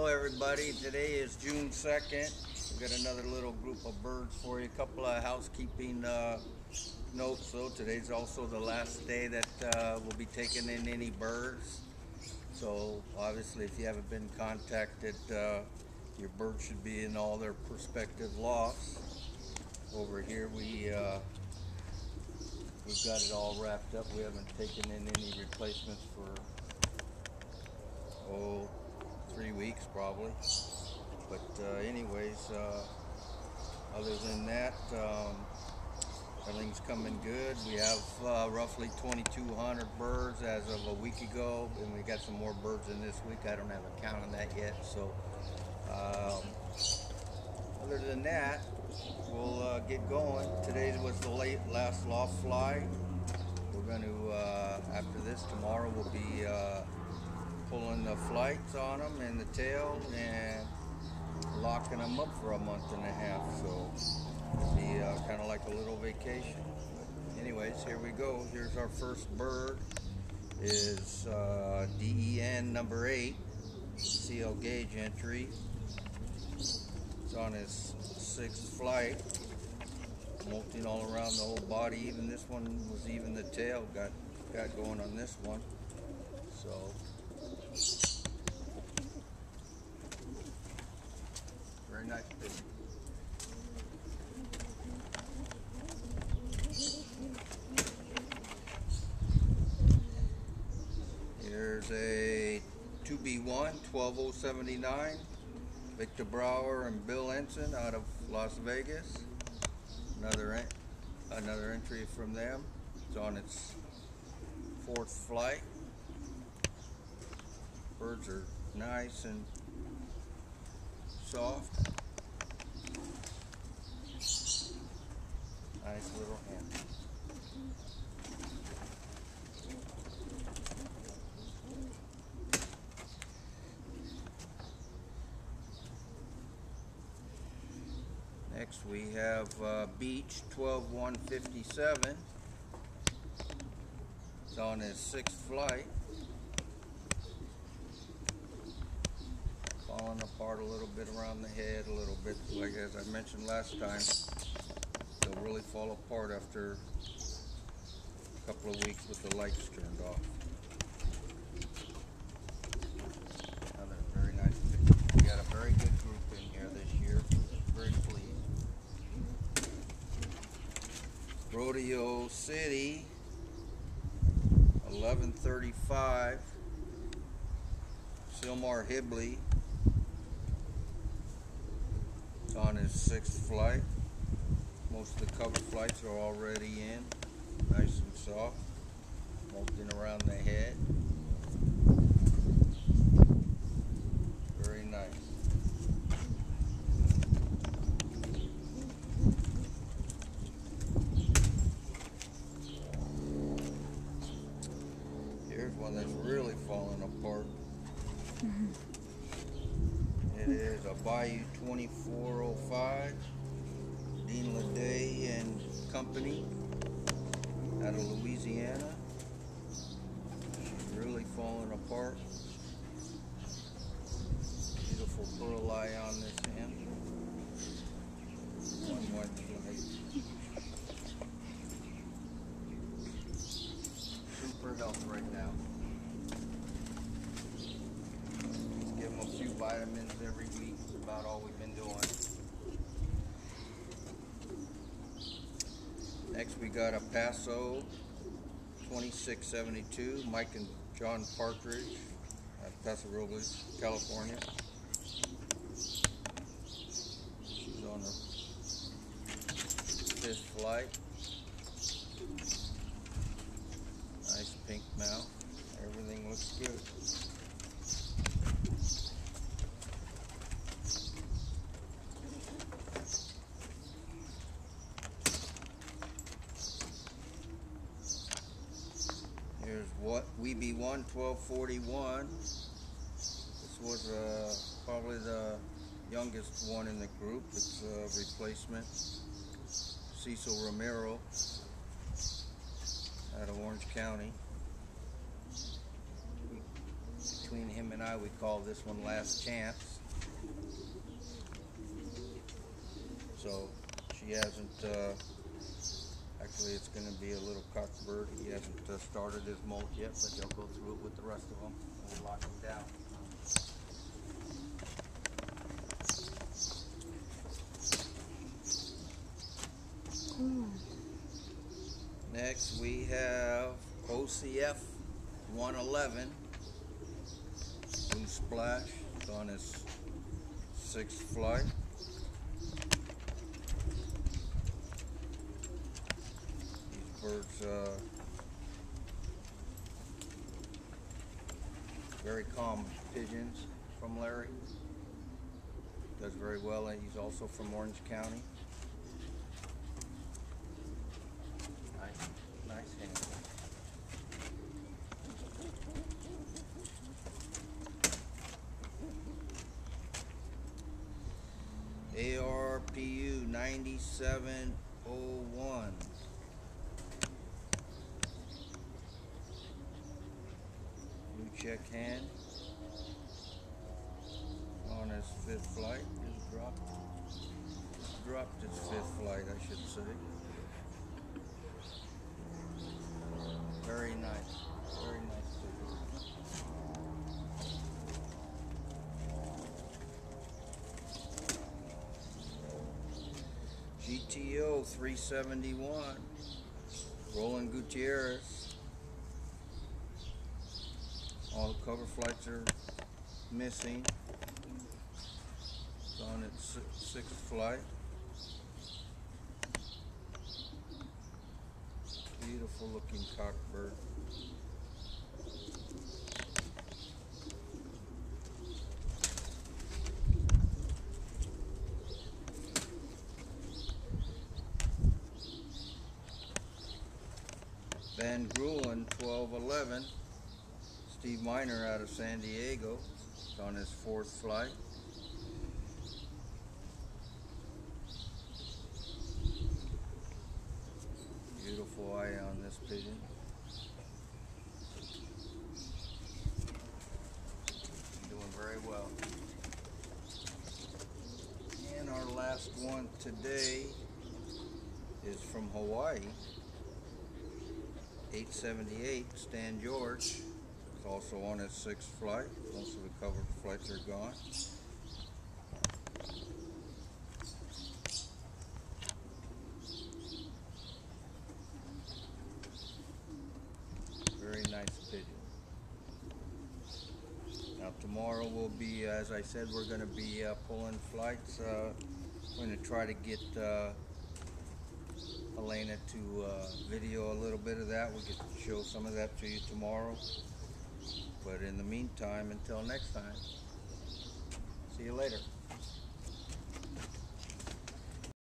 Hello everybody, today is June 2nd. We've got another little group of birds for you. A couple of housekeeping notes though. Today's also the last day that we'll be taking in any birds. So obviously if you haven't been contacted, your birds should be in all their prospective lofts. Over here we've got it all wrapped up. We haven't taken in any replacements for 3 weeks probably, but anyways, other than that, everything's coming good. We have roughly 2,200 birds as of a week ago, and we got some more birds in this week. I don't have a count on that yet, so other than that, we'll get going. Today was the last loft fly. We're going to, after this, tomorrow we'll be pulling the flights on them and the tail and locking them up for a month and a half. So it'll be kind of like a little vacation. But anyways, here we go. Here's our first bird. Is DEN number 8, CL gauge entry. It's on his 6th flight. Molting all around the whole body. Even this one was even the tail got going on this one. So very nice fish. Here's a 2B1 12079, Victor Brower and Bill Ensign out of Las Vegas. Another entry from them. It's on its 4th flight. Birds are nice and soft. Nice little hen. Next we have Beach 12157. It's on his 6th flight. Falling apart a little bit around the head, a little bit, like as I mentioned last time, they'll really fall apart after a couple of weeks with the lights turned off. Another very nice picture. We got a very good group in here this year. Very pleased. Rodeo City 1135, Silmar Hibley. It's on his 6th flight. Most of the cover flights are already in, nice and soft, molting around the head. Very nice. Here's one that's really falling apart. It is a Bayou 2405, Dean Leday and Company out of Louisiana. She's really falling apart. Beautiful pearl eye on this hen. One white flight. Super health right now. Give them a few vitamins every week. That's about all we've been doing. Next we got a Paso 2672, Mike and John Partridge at Paso Robles, California. She's on her 5th flight. Nice pink mouth. Everything looks good. Here's what Weeby 1241. This was probably the youngest one in the group. It's a replacement. Cecil Romero out of Orange County. between him and I, we call this one Last Chance. So she hasn't, actually it's going to be a little cockbird. He hasn't started his molt yet, but they'll go through it with the rest of them. We'll lock him down. Next we have OCF 111 Blue Splash. It's on his 6th flight. These birds very calm pigeons from Larry. Does very well, and he's also from Orange County. Nice hand. ARPU 9701. New check hand. On his 5th flight. Just dropped his 5th flight, I should say. Very nice. Very nice. GTO 371. Roland Gutierrez. All the cover flights are missing. It's on its 6th flight. Beautiful looking cockbird. Van Grulen 1211. Steve Miner out of San Diego. It's on his 4th flight. Beautiful eye on this pigeon. Doing very well. And our last one today is from Hawaii. 878 Stan George. It's also on his 6th flight. Most of the covered flights are gone. Very nice pigeon. Now tomorrow we'll be, as I said, we're going to be pulling flights. We're going to try to get Elena to video a little bit of that. We could show some of that to you tomorrow. But in the meantime, until next time, see you later.